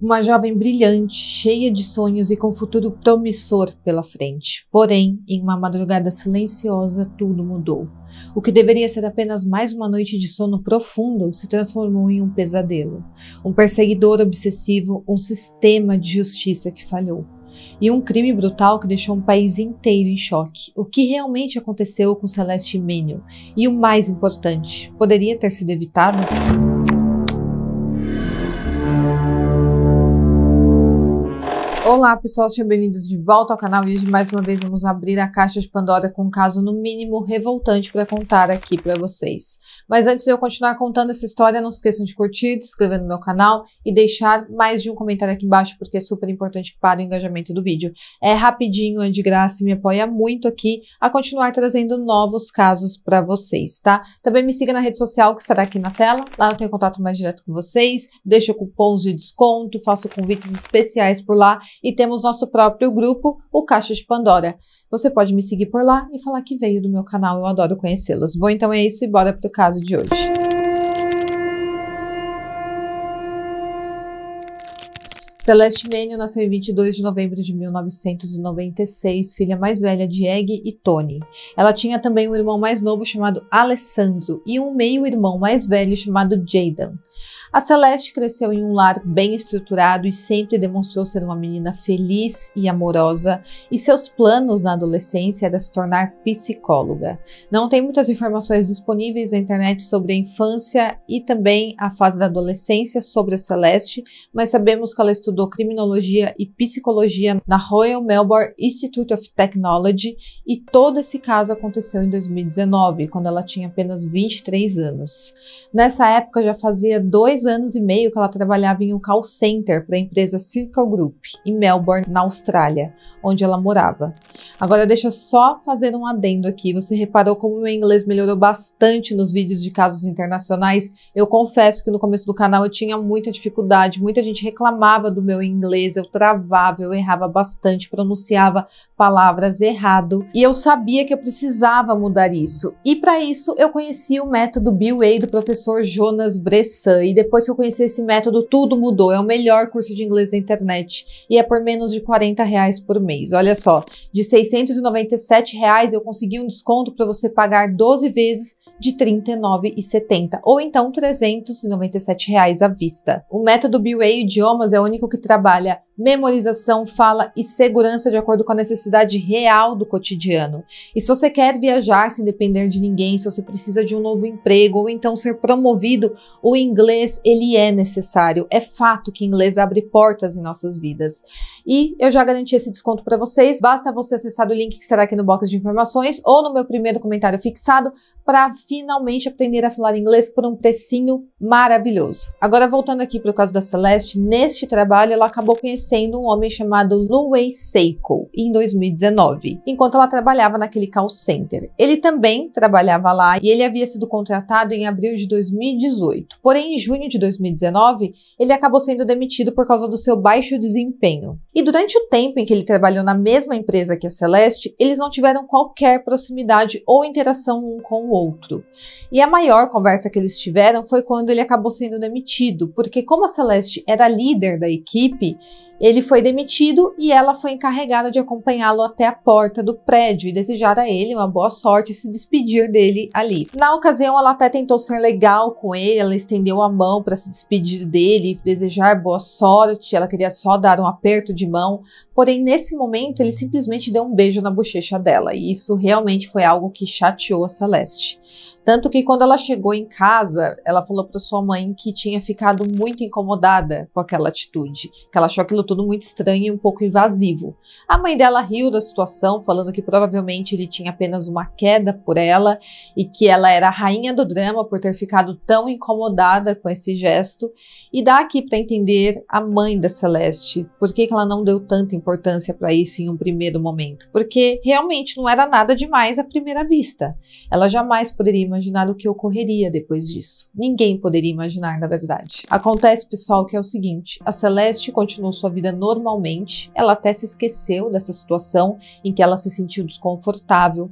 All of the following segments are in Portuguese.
Uma jovem brilhante, cheia de sonhos e com futuro promissor pela frente. Porém, em uma madrugada silenciosa, tudo mudou. O que deveria ser apenas mais uma noite de sono profundo se transformou em um pesadelo. Um perseguidor obsessivo, um sistema de justiça que falhou. E um crime brutal que deixou um país inteiro em choque. O que realmente aconteceu com Celeste Mannion? E o mais importante, poderia ter sido evitado? Olá pessoal, sejam bem-vindos de volta ao canal e hoje mais uma vez vamos abrir a caixa de Pandora com um caso no mínimo revoltante para contar aqui para vocês. Mas antes de eu continuar contando essa história, não se esqueçam de curtir, de se inscrever no meu canal e deixar mais de um comentário aqui embaixo porque é super importante para o engajamento do vídeo. É rapidinho, é de graça e me apoia muito aqui a continuar trazendo novos casos para vocês, tá? Também me siga na rede social que estará aqui na tela, lá eu tenho contato mais direto com vocês, deixo cupons de desconto, faço convites especiais por lá. E temos nosso próprio grupo, o Caixa de Pandora. Você pode me seguir por lá e falar que veio do meu canal, eu adoro conhecê-los. Bom, então é isso e bora pro caso de hoje. Celeste Mannion nasceu em 22 de novembro de 1996, filha mais velha de Egg e Tony. Ela tinha também um irmão mais novo chamado Alessandro e um meio-irmão mais velho chamado Jaden. A Celeste cresceu em um lar bem estruturado e sempre demonstrou ser uma menina feliz e amorosa, e seus planos na adolescência era se tornar psicóloga. Não tem muitas informações disponíveis na internet sobre a infância e também a fase da adolescência sobre a Celeste, mas sabemos que ela estudou criminologia e psicologia na Royal Melbourne Institute of Technology e todo esse caso aconteceu em 2019, quando ela tinha apenas 23 anos. Nessa época já fazia 2 anos e meio que ela trabalhava em um call center para a empresa Circle Group, em Melbourne, na Austrália, onde ela morava. Agora deixa eu só fazer um adendo aqui. Você reparou como o meu inglês melhorou bastante nos vídeos de casos internacionais? Eu confesso que no começo do canal eu tinha muita dificuldade, muita gente reclamava do meu inglês, eu travava, eu errava bastante, pronunciava palavras errado, e eu sabia que eu precisava mudar isso. E para isso eu conheci o método BUA do professor Jonas Bressan, e depois que eu conheci esse método, tudo mudou. É o melhor curso de inglês da internet e é por menos de R$40 por mês. Olha só, de R$697 eu consegui um desconto para você pagar 12 vezes de R$39,70 ou então R$397 à vista. O método BUA Idiomas é o único que trabalha memorização, fala e segurança de acordo com a necessidade real do cotidiano. E se você quer viajar sem depender de ninguém, se você precisa de um novo emprego ou então ser promovido, o inglês ele é necessário. É fato que inglês abre portas em nossas vidas. E eu já garanti esse desconto para vocês, basta você acessar o link que estará aqui no box de informações ou no meu primeiro comentário fixado para finalmente aprender a falar inglês por um precinho maravilhoso. Agora voltando aqui para o caso da Celeste, neste trabalho ela acabou conhecendo um homem chamado Louis Seiko em 2019, enquanto ela trabalhava naquele call center. Ele também trabalhava lá e ele havia sido contratado em abril de 2018. Porém, em junho de 2019, ele acabou sendo demitido por causa do seu baixo desempenho. E durante o tempo em que ele trabalhou na mesma empresa que a Celeste, eles não tiveram qualquer proximidade ou interação um com o outro. E a maior conversa que eles tiveram foi quando ele acabou sendo demitido, porque como a Celeste era líder da equipe, ele foi demitido e ela foi encarregada de acompanhá-lo até a porta do prédio e desejar a ele uma boa sorte e se despedir dele ali. Na ocasião, ela até tentou ser legal com ele, ela estendeu a mão para se despedir dele, desejar boa sorte, ela queria só dar um aperto de mão, porém nesse momento ele simplesmente deu um beijo na bochecha dela e isso realmente foi algo que chateou a Celeste. Tanto que quando ela chegou em casa, ela falou para sua mãe que tinha ficado muito incomodada com aquela atitude, que ela achou aquilo tudo muito estranho e um pouco invasivo. A mãe dela riu da situação, falando que provavelmente ele tinha apenas uma queda por ela e que ela era a rainha do drama por ter ficado tão incomodada com esse gesto. E dá aqui para entender a mãe da Celeste, por que ela não deu tanta importância para isso em um primeiro momento. Porque realmente não era nada demais à primeira vista. Ela jamais poderia imaginar o que ocorreria depois disso. Ninguém poderia imaginar, na verdade. Acontece, pessoal, que é o seguinte, a Celeste continuou sua vida normalmente, ela até se esqueceu dessa situação em que ela se sentiu desconfortável,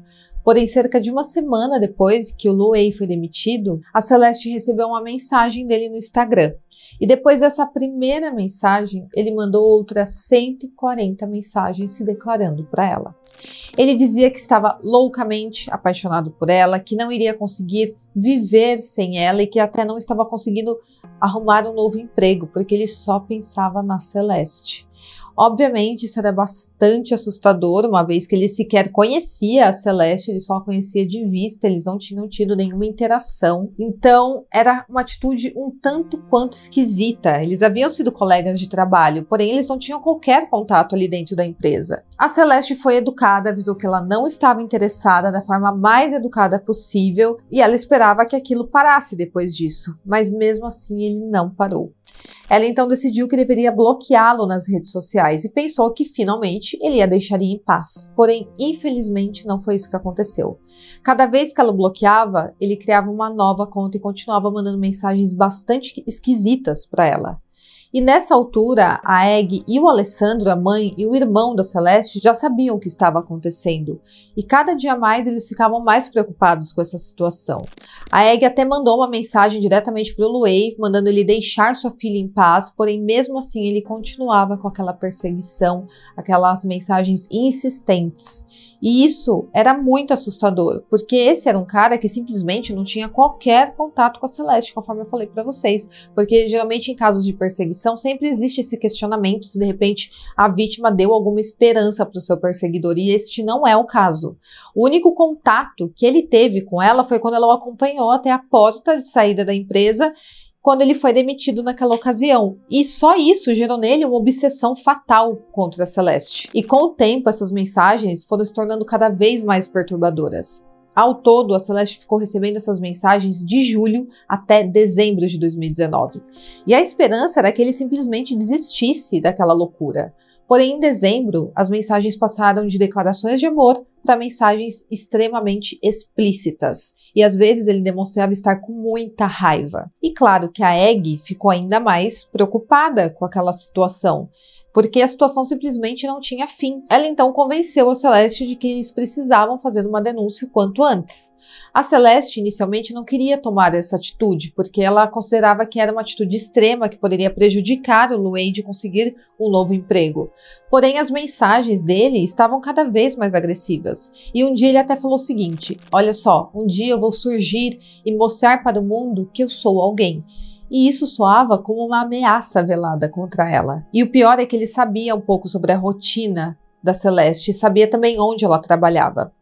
Porém, cerca de uma semana depois que o Louis foi demitido, a Celeste recebeu uma mensagem dele no Instagram. E depois dessa primeira mensagem, ele mandou outras 140 mensagens se declarando para ela. Ele dizia que estava loucamente apaixonado por ela, que não iria conseguir viver sem ela e que até não estava conseguindo arrumar um novo emprego, porque ele só pensava na Celeste. Obviamente, isso era bastante assustador, uma vez que ele sequer conhecia a Celeste, ele só a conhecia de vista, eles não tinham tido nenhuma interação. Então, era uma atitude um tanto quanto esquisita. Eles haviam sido colegas de trabalho, porém eles não tinham qualquer contato ali dentro da empresa. A Celeste foi educada, avisou que ela não estava interessada da forma mais educada possível e ela esperava que aquilo parasse depois disso, mas mesmo assim ele não parou. Ela então decidiu que deveria bloqueá-lo nas redes sociais e pensou que finalmente ele a deixaria em paz. Porém, infelizmente, não foi isso que aconteceu. Cada vez que ela o bloqueava, ele criava uma nova conta e continuava mandando mensagens bastante esquisitas para ela. E nessa altura, a Egg e o Alessandro, a mãe e o irmão da Celeste, já sabiam o que estava acontecendo. E cada dia mais eles ficavam mais preocupados com essa situação. A Egg até mandou uma mensagem diretamente para o Louis, mandando ele deixar sua filha em paz, porém mesmo assim ele continuava com aquela perseguição, aquelas mensagens insistentes. E isso era muito assustador, porque esse era um cara que simplesmente não tinha qualquer contato com a Celeste, conforme eu falei para vocês, porque geralmente em casos de perseguição sempre existe esse questionamento se de repente a vítima deu alguma esperança para o seu perseguidor, e este não é o caso. O único contato que ele teve com ela foi quando ela o acompanhou até a porta de saída da empresa, quando ele foi demitido naquela ocasião. E só isso gerou nele uma obsessão fatal contra a Celeste. E com o tempo, essas mensagens foram se tornando cada vez mais perturbadoras. Ao todo, a Celeste ficou recebendo essas mensagens de julho até dezembro de 2019. E a esperança era que ele simplesmente desistisse daquela loucura. Porém, em dezembro, as mensagens passaram de declarações de amor para mensagens extremamente explícitas. E às vezes ele demonstrava estar com muita raiva. E claro que a Egg ficou ainda mais preocupada com aquela situação, porque a situação simplesmente não tinha fim. Ela então convenceu a Celeste de que eles precisavam fazer uma denúncia o quanto antes. A Celeste inicialmente não queria tomar essa atitude, porque ela considerava que era uma atitude extrema que poderia prejudicar o Louis de conseguir um novo emprego. Porém, as mensagens dele estavam cada vez mais agressivas. E um dia ele até falou o seguinte: olha só, um dia eu vou surgir e mostrar para o mundo que eu sou alguém. E isso soava como uma ameaça velada contra ela. E o pior é que ele sabia um pouco sobre a rotina da Celeste e sabia também onde ela trabalhava.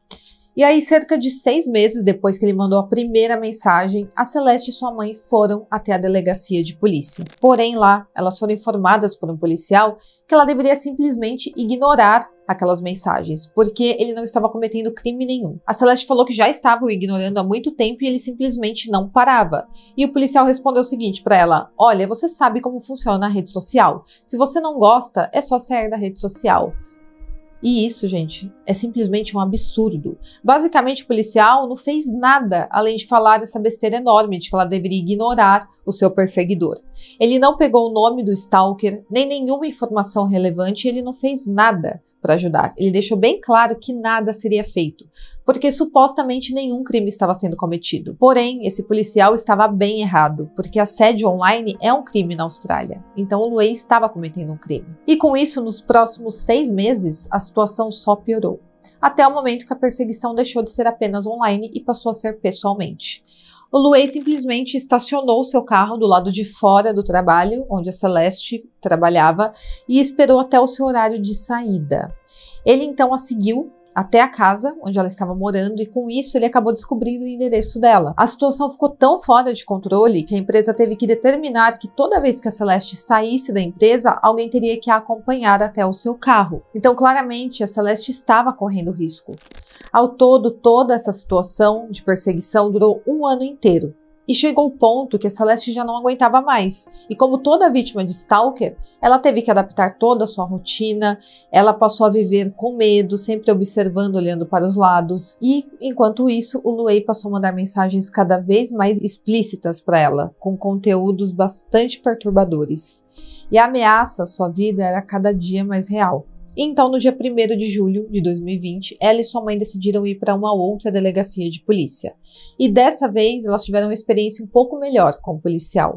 E aí, cerca de 6 meses depois que ele mandou a primeira mensagem, a Celeste e sua mãe foram até a delegacia de polícia. Porém, lá, elas foram informadas por um policial que ela deveria simplesmente ignorar aquelas mensagens, porque ele não estava cometendo crime nenhum. A Celeste falou que já estava o ignorando há muito tempo e ele simplesmente não parava. E o policial respondeu o seguinte para ela: olha, você sabe como funciona a rede social. Se você não gosta, é só sair da rede social. E isso, gente, é simplesmente um absurdo. Basicamente, o policial não fez nada além de falar essa besteira enorme de que ela deveria ignorar o seu perseguidor. Ele não pegou o nome do stalker, nem nenhuma informação relevante, e ele não fez nada para ajudar. Ele deixou bem claro que nada seria feito, porque supostamente nenhum crime estava sendo cometido. Porém, esse policial estava bem errado, porque assédio online é um crime na Austrália. Então o Louis estava cometendo um crime. E com isso, nos próximos 6 meses, a situação só piorou. Até o momento que a perseguição deixou de ser apenas online e passou a ser pessoalmente. O Louis simplesmente estacionou seu carro do lado de fora do trabalho, onde a Celeste trabalhava, e esperou até o seu horário de saída. Ele então a seguiu até a casa onde ela estava morando e com isso ele acabou descobrindo o endereço dela. A situação ficou tão fora de controle que a empresa teve que determinar que toda vez que a Celeste saísse da empresa, alguém teria que a acompanhar até o seu carro. Então, claramente, a Celeste estava correndo risco. Ao todo, toda essa situação de perseguição durou 1 ano inteiro. E chegou o ponto que a Celeste já não aguentava mais. E como toda vítima de stalker, ela teve que adaptar toda a sua rotina, ela passou a viver com medo, sempre observando, olhando para os lados. E, enquanto isso, o Louis passou a mandar mensagens cada vez mais explícitas para ela, com conteúdos bastante perturbadores. E a ameaça à sua vida era cada dia mais real. Então, no dia 1º de julho de 2020, ela e sua mãe decidiram ir para uma outra delegacia de polícia. E dessa vez, elas tiveram uma experiência um pouco melhor com o policial.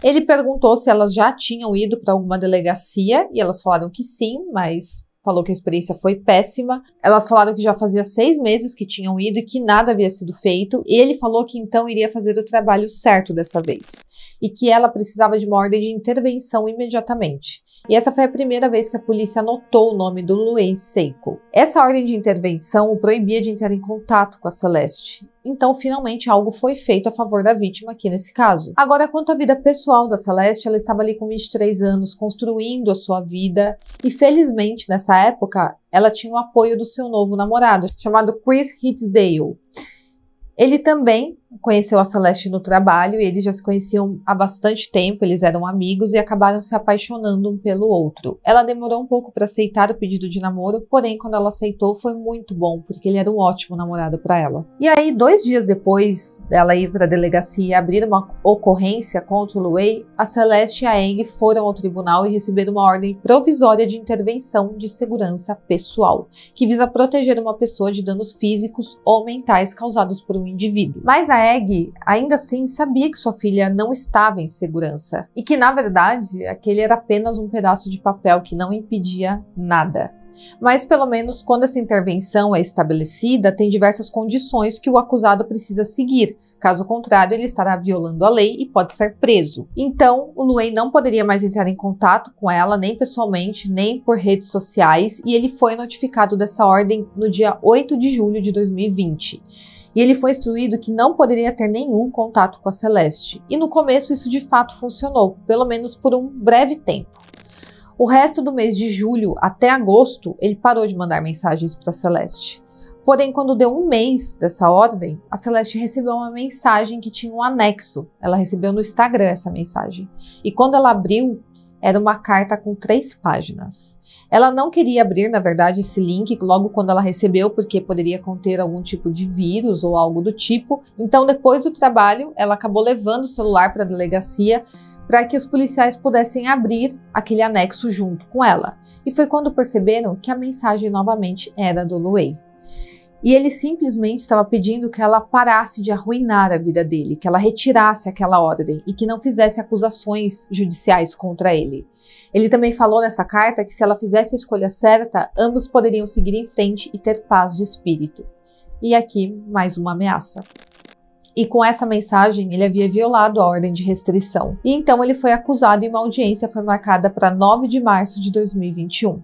Ele perguntou se elas já tinham ido para alguma delegacia e elas falaram que sim, mas falou que a experiência foi péssima. Elas falaram que já fazia 6 meses que tinham ido e que nada havia sido feito. E ele falou que então iria fazer o trabalho certo dessa vez e que ela precisava de uma ordem de intervenção imediatamente. E essa foi a primeira vez que a polícia anotou o nome do Luei Seiko. Essa ordem de intervenção o proibia de entrar em contato com a Celeste. Então, finalmente, algo foi feito a favor da vítima aqui nesse caso. Agora, quanto à vida pessoal da Celeste, ela estava ali com 23 anos, construindo a sua vida. E, felizmente, nessa época, ela tinha o apoio do seu novo namorado, chamado Chris Hitsdale. Ele também conheceu a Celeste no trabalho e eles já se conheciam há bastante tempo, eles eram amigos e acabaram se apaixonando um pelo outro. Ela demorou um pouco para aceitar o pedido de namoro, porém quando ela aceitou foi muito bom, porque ele era um ótimo namorado para ela. E aí, 2 dias depois dela ir para a delegacia e abrir uma ocorrência contra o Luei, a Celeste e a Eng foram ao tribunal e receberam uma ordem provisória de intervenção de segurança pessoal, que visa proteger uma pessoa de danos físicos ou mentais causados por um indivíduo. Mas a Eng, ainda assim, sabia que sua filha não estava em segurança e que, na verdade, aquele era apenas um pedaço de papel que não impedia nada. Mas, pelo menos, quando essa intervenção é estabelecida, tem diversas condições que o acusado precisa seguir. Caso contrário, ele estará violando a lei e pode ser preso. Então, o Luei não poderia mais entrar em contato com ela, nem pessoalmente, nem por redes sociais, e ele foi notificado dessa ordem no dia 8 de julho de 2020. E ele foi instruído que não poderia ter nenhum contato com a Celeste. E no começo isso de fato funcionou, pelo menos por um breve tempo. O resto do mês de julho até agosto, ele parou de mandar mensagens para a Celeste. Porém, quando deu um mês dessa ordem, a Celeste recebeu uma mensagem que tinha um anexo. Ela recebeu no Instagram essa mensagem. E quando ela abriu, era uma carta com 3 páginas. Ela não queria abrir, na verdade, esse link logo quando ela recebeu, porque poderia conter algum tipo de vírus ou algo do tipo. Então, depois do trabalho, ela acabou levando o celular para a delegacia para que os policiais pudessem abrir aquele anexo junto com ela. E foi quando perceberam que a mensagem novamente era do Luei. E ele simplesmente estava pedindo que ela parasse de arruinar a vida dele, que ela retirasse aquela ordem e que não fizesse acusações judiciais contra ele. Ele também falou nessa carta que se ela fizesse a escolha certa, ambos poderiam seguir em frente e ter paz de espírito. E aqui, mais uma ameaça. E com essa mensagem, ele havia violado a ordem de restrição. E então ele foi acusado e uma audiência foi marcada para 9 de março de 2021.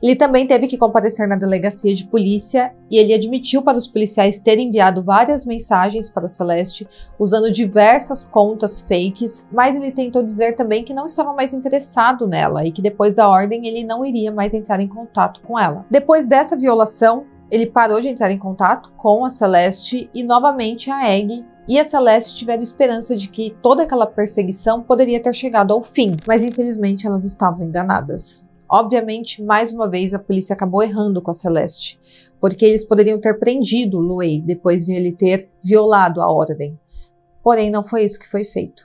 Ele também teve que comparecer na delegacia de polícia e ele admitiu para os policiais terem enviado várias mensagens para Celeste usando diversas contas fakes, mas ele tentou dizer também que não estava mais interessado nela e que depois da ordem ele não iria mais entrar em contato com ela. Depois dessa violação, ele parou de entrar em contato com a Celeste e novamente a Eng e a Celeste tiveram esperança de que toda aquela perseguição poderia ter chegado ao fim, mas infelizmente elas estavam enganadas. Obviamente, mais uma vez, a polícia acabou errando com a Celeste, porque eles poderiam ter prendido o Luei depois de ele ter violado a ordem. Porém, não foi isso que foi feito.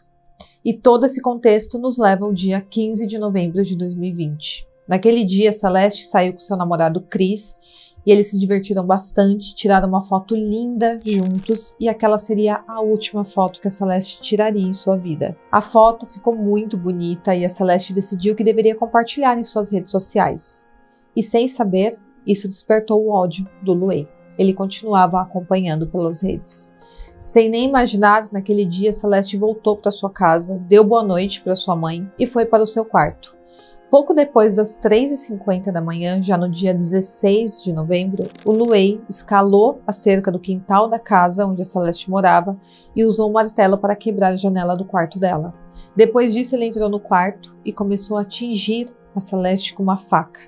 E todo esse contexto nos leva ao dia 15 de novembro de 2020. Naquele dia, Celeste saiu com seu namorado Chris e eles se divertiram bastante, tiraram uma foto linda juntos e aquela seria a última foto que a Celeste tiraria em sua vida. A foto ficou muito bonita e a Celeste decidiu que deveria compartilhar em suas redes sociais. E sem saber, isso despertou o ódio do Luei. Ele continuava acompanhando pelas redes. Sem nem imaginar, naquele dia Celeste voltou para sua casa, deu boa noite para sua mãe e foi para o seu quarto. Pouco depois das 3h50 da manhã, já no dia 16 de novembro, o Luei escalou a cerca do quintal da casa onde a Celeste morava e usou um martelo para quebrar a janela do quarto dela. Depois disso, ele entrou no quarto e começou a atingir a Celeste com uma faca.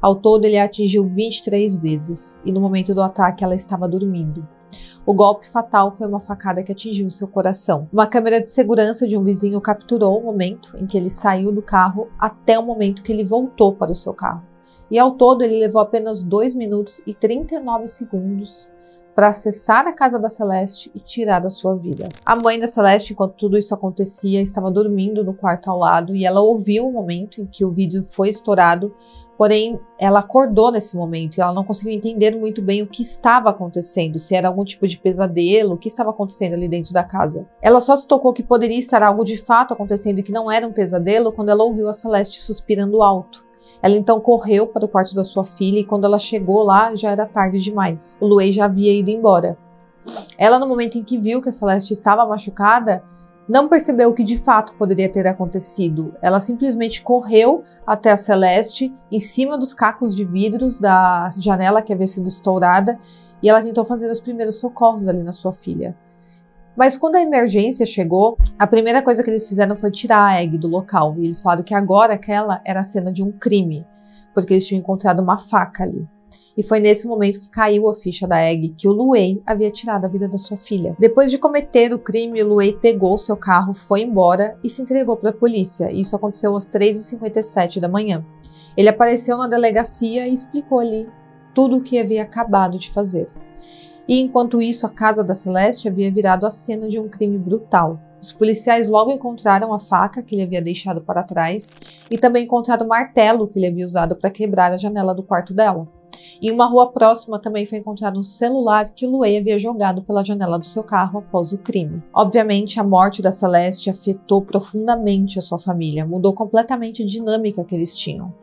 Ao todo, ele a atingiu 23 vezes e no momento do ataque ela estava dormindo. O golpe fatal foi uma facada que atingiu seu coração. Uma câmera de segurança de um vizinho capturou o momento em que ele saiu do carro até o momento que ele voltou para o seu carro. E ao todo ele levou apenas 2 minutos e 39 segundos para acessar a casa da Celeste e tirar a sua vida. A mãe da Celeste, enquanto tudo isso acontecia, estava dormindo no quarto ao lado e ela ouviu o momento em que o vídeo foi estourado, porém ela acordou nesse momento e ela não conseguiu entender muito bem o que estava acontecendo, se era algum tipo de pesadelo, o que estava acontecendo ali dentro da casa. Ela só se tocou que poderia estar algo de fato acontecendo e que não era um pesadelo quando ela ouviu a Celeste suspirando alto. Ela então correu para o quarto da sua filha e quando ela chegou lá já era tarde demais. O Louis já havia ido embora. Ela, no momento em que viu que a Celeste estava machucada, não percebeu o que de fato poderia ter acontecido. Ela simplesmente correu até a Celeste, em cima dos cacos de vidros da janela que havia sido estourada, e ela tentou fazer os primeiros socorros ali na sua filha. Mas quando a emergência chegou, a primeira coisa que eles fizeram foi tirar a Egg do local. E eles falaram que agora aquela era a cena de um crime, porque eles tinham encontrado uma faca ali. E foi nesse momento que caiu a ficha da Egg que o Louis havia tirado a vida da sua filha. Depois de cometer o crime, o Louis pegou seu carro, foi embora e se entregou para a polícia. Isso aconteceu às 3h57 da manhã. Ele apareceu na delegacia e explicou ali tudo o que havia acabado de fazer. E enquanto isso, a casa da Celeste havia virado a cena de um crime brutal. Os policiais logo encontraram a faca que ele havia deixado para trás e também encontraram o martelo que ele havia usado para quebrar a janela do quarto dela. Em uma rua próxima também foi encontrado um celular que o Louis havia jogado pela janela do seu carro após o crime. Obviamente, a morte da Celeste afetou profundamente a sua família, mudou completamente a dinâmica que eles tinham.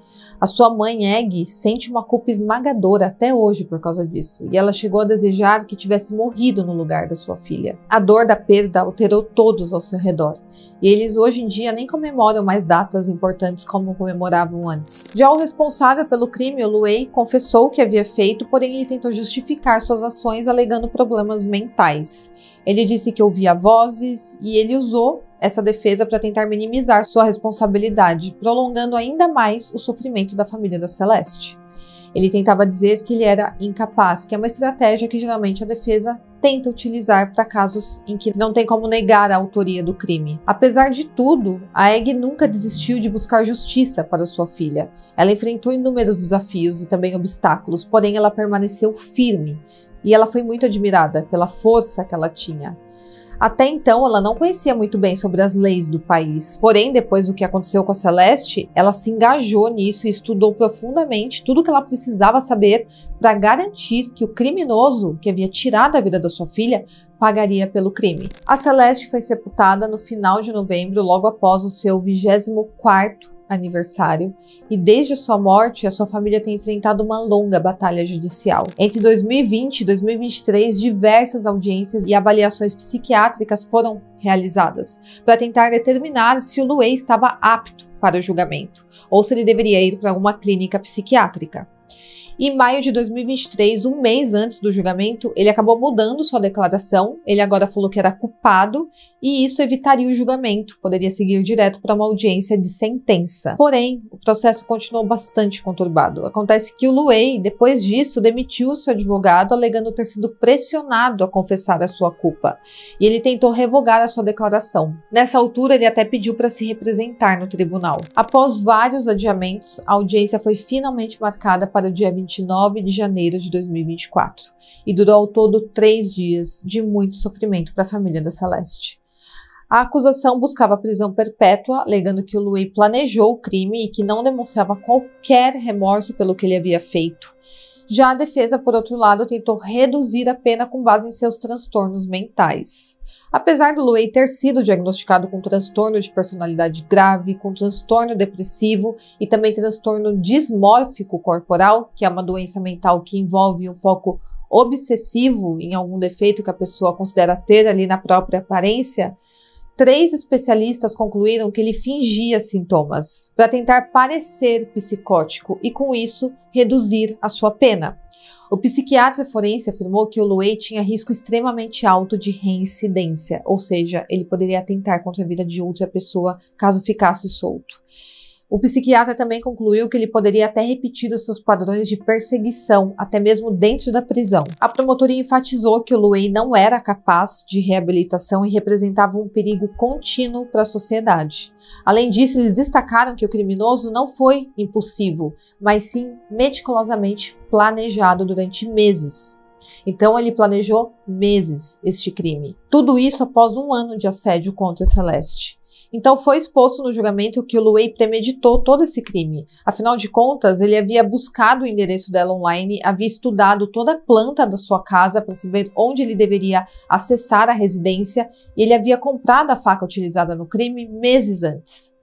A sua mãe, Egg, sente uma culpa esmagadora até hoje por causa disso, e ela chegou a desejar que tivesse morrido no lugar da sua filha. A dor da perda alterou todos ao seu redor, e eles hoje em dia nem comemoram mais datas importantes como comemoravam antes. Já o responsável pelo crime, o Louis, confessou o que havia feito, porém ele tentou justificar suas ações alegando problemas mentais. Ele disse que ouvia vozes e ele usou essa defesa para tentar minimizar sua responsabilidade, prolongando ainda mais o sofrimento da família da Celeste. Ele tentava dizer que ele era incapaz, que é uma estratégia que geralmente a defesa tenta utilizar para casos em que não tem como negar a autoria do crime. Apesar de tudo, a Egg nunca desistiu de buscar justiça para sua filha. Ela enfrentou inúmeros desafios e também obstáculos, porém ela permaneceu firme e ela foi muito admirada pela força que ela tinha. Até então, ela não conhecia muito bem sobre as leis do país, porém, depois do que aconteceu com a Celeste, ela se engajou nisso e estudou profundamente tudo o que ela precisava saber para garantir que o criminoso que havia tirado a vida da sua filha pagaria pelo crime. A Celeste foi sepultada no final de novembro, logo após o seu 24º aniversário, e desde sua morte, a sua família tem enfrentado uma longa batalha judicial. Entre 2020 e 2023, diversas audiências e avaliações psiquiátricas foram realizadas para tentar determinar se o Louis estava apto para o julgamento ou se ele deveria ir para alguma clínica psiquiátrica. Em maio de 2023, um mês antes do julgamento, ele acabou mudando sua declaração. Ele agora falou que era culpado e isso evitaria o julgamento, poderia seguir direto para uma audiência de sentença. Porém, o processo continuou bastante conturbado. Acontece que o Louis, depois disso, demitiu seu advogado, alegando ter sido pressionado a confessar a sua culpa. E ele tentou revogar a sua declaração. Nessa altura, ele até pediu para se representar no tribunal. Após vários adiamentos, a audiência foi finalmente marcada para o dia 29 de janeiro de 2024 e durou ao todo 3 dias de muito sofrimento para a família da Celeste. A acusação buscava prisão perpétua, alegando que o Louis planejou o crime e que não demonstrava qualquer remorso pelo que ele havia feito. Já a defesa, por outro lado, tentou reduzir a pena com base em seus transtornos mentais. Apesar do Louis ter sido diagnosticado com transtorno de personalidade grave, com transtorno depressivo e também transtorno dismórfico corporal, que é uma doença mental que envolve um foco obsessivo em algum defeito que a pessoa considera ter ali na própria aparência, 3 especialistas concluíram que ele fingia sintomas para tentar parecer psicótico e, com isso, reduzir a sua pena. O psiquiatra forense afirmou que o Louis tinha risco extremamente alto de reincidência, ou seja, ele poderia atentar contra a vida de outra pessoa caso ficasse solto. O psiquiatra também concluiu que ele poderia até repetir os seus padrões de perseguição, até mesmo dentro da prisão. A promotoria enfatizou que o Louis não era capaz de reabilitação e representava um perigo contínuo para a sociedade. Além disso, eles destacaram que o criminoso não foi impulsivo, mas sim meticulosamente planejado durante meses. Então ele planejou meses este crime. Tudo isso após 1 ano de assédio contra Celeste. Então foi exposto no julgamento que o Luei premeditou todo esse crime. Afinal de contas, ele havia buscado o endereço dela online, havia estudado toda a planta da sua casa para saber onde ele deveria acessar a residência e ele havia comprado a faca utilizada no crime meses antes.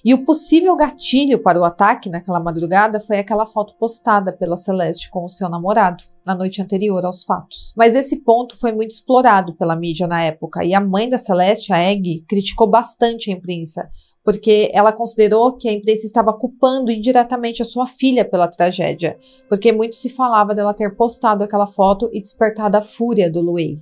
E o possível gatilho para o ataque naquela madrugada foi aquela foto postada pela Celeste com o seu namorado, na noite anterior aos fatos. Mas esse ponto foi muito explorado pela mídia na época, e a mãe da Celeste, a Egg, criticou bastante a imprensa, porque ela considerou que a imprensa estava culpando indiretamente a sua filha pela tragédia, porque muito se falava dela ter postado aquela foto e despertado a fúria do Luei.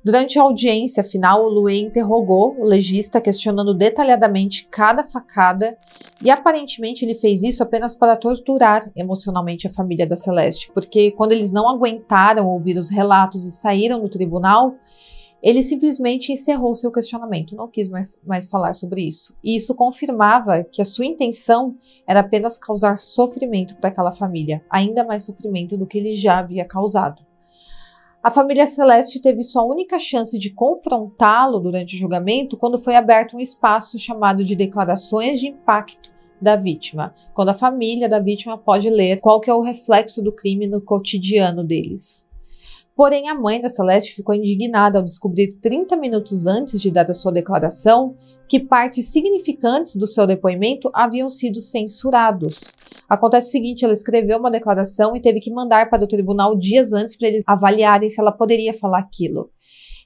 Durante a audiência final, o Luei interrogou o legista, questionando detalhadamente cada facada, e aparentemente ele fez isso apenas para torturar emocionalmente a família da Celeste, porque quando eles não aguentaram ouvir os relatos e saíram do tribunal, ele simplesmente encerrou seu questionamento, não quis mais falar sobre isso. E isso confirmava que a sua intenção era apenas causar sofrimento para aquela família, ainda mais sofrimento do que ele já havia causado. A família Celeste teve sua única chance de confrontá-lo durante o julgamento quando foi aberto um espaço chamado de declarações de impacto da vítima, quando a família da vítima pode ler qual que é o reflexo do crime no cotidiano deles. Porém, a mãe da Celeste ficou indignada ao descobrir 30 minutos antes de dar a sua declaração que partes significantes do seu depoimento haviam sido censurados. Acontece o seguinte, ela escreveu uma declaração e teve que mandar para o tribunal dias antes para eles avaliarem se ela poderia falar aquilo.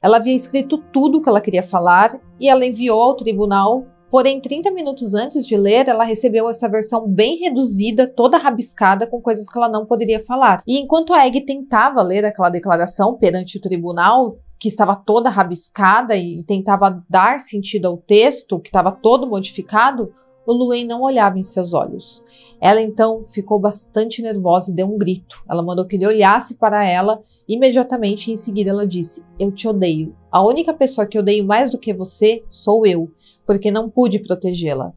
Ela havia escrito tudo o que ela queria falar e ela enviou ao tribunal. Porém, 30 minutos antes de ler, ela recebeu essa versão bem reduzida, toda rabiscada, com coisas que ela não poderia falar. E enquanto a Egg tentava ler aquela declaração perante o tribunal, que estava toda rabiscada e tentava dar sentido ao texto, que estava todo modificado, o Luei não olhava em seus olhos. Ela então ficou bastante nervosa e deu um grito. Ela mandou que ele olhasse para ela. Imediatamente em seguida ela disse: "Eu te odeio. A única pessoa que odeio mais do que você sou eu, porque não pude protegê-la."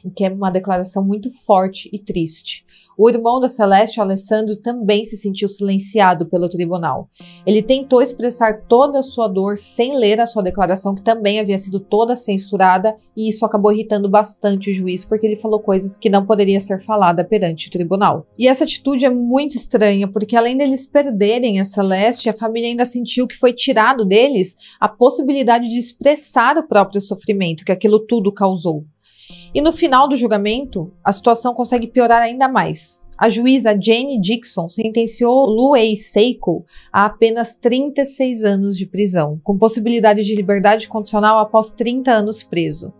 O que é uma declaração muito forte e triste. O irmão da Celeste, o Alessandro, também se sentiu silenciado pelo tribunal. Ele tentou expressar toda a sua dor sem ler a sua declaração, que também havia sido toda censurada, e isso acabou irritando bastante o juiz, porque ele falou coisas que não poderia ser falada perante o tribunal. E essa atitude é muito estranha, porque além deles perderem a Celeste, a família ainda sentiu que foi tirado deles a possibilidade de expressar o próprio sofrimento que aquilo tudo causou. E no final do julgamento, a situação consegue piorar ainda mais. A juíza Jane Dixon sentenciou Luei Seiko a apenas 36 anos de prisão, com possibilidade de liberdade condicional após 30 anos preso.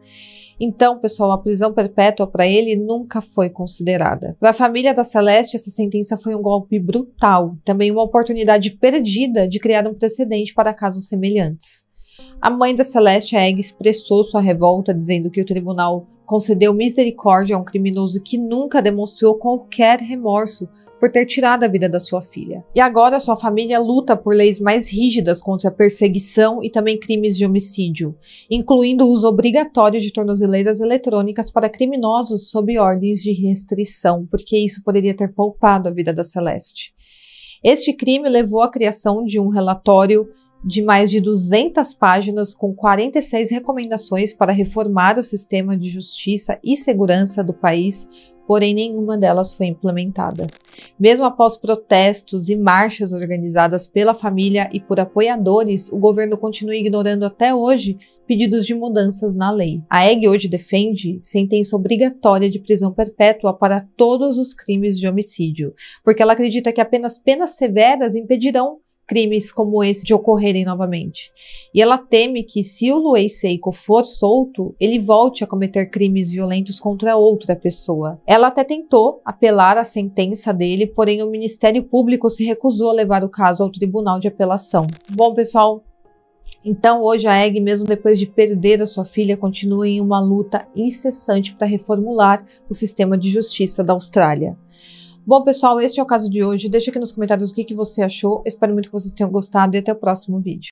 Então, pessoal, a prisão perpétua para ele nunca foi considerada. Para a família da Celeste, essa sentença foi um golpe brutal, também uma oportunidade perdida de criar um precedente para casos semelhantes. A mãe da Celeste, a Egg, expressou sua revolta, dizendo que o tribunal concedeu misericórdia a um criminoso que nunca demonstrou qualquer remorso por ter tirado a vida da sua filha. E agora sua família luta por leis mais rígidas contra a perseguição e também crimes de homicídio, incluindo o uso obrigatório de tornozeleiras eletrônicas para criminosos sob ordens de restrição, porque isso poderia ter poupado a vida da Celeste. Este crime levou à criação de um relatório de mais de 200 páginas com 46 recomendações para reformar o sistema de justiça e segurança do país, porém nenhuma delas foi implementada. Mesmo após protestos e marchas organizadas pela família e por apoiadores, o governo continua ignorando até hoje pedidos de mudanças na lei. A Egg hoje defende sentença obrigatória de prisão perpétua para todos os crimes de homicídio, porque ela acredita que apenas penas severas impedirão crimes como esse de ocorrerem novamente. E ela teme que, se o Luei Seiko for solto, ele volte a cometer crimes violentos contra outra pessoa. Ela até tentou apelar à sentença dele, porém o Ministério Público se recusou a levar o caso ao Tribunal de Apelação. Bom, pessoal, então hoje a Egg, mesmo depois de perder a sua filha, continua em uma luta incessante para reformular o sistema de justiça da Austrália. Bom, pessoal, este é o caso de hoje. Deixa aqui nos comentários o que você achou. Eu espero muito que vocês tenham gostado e até o próximo vídeo.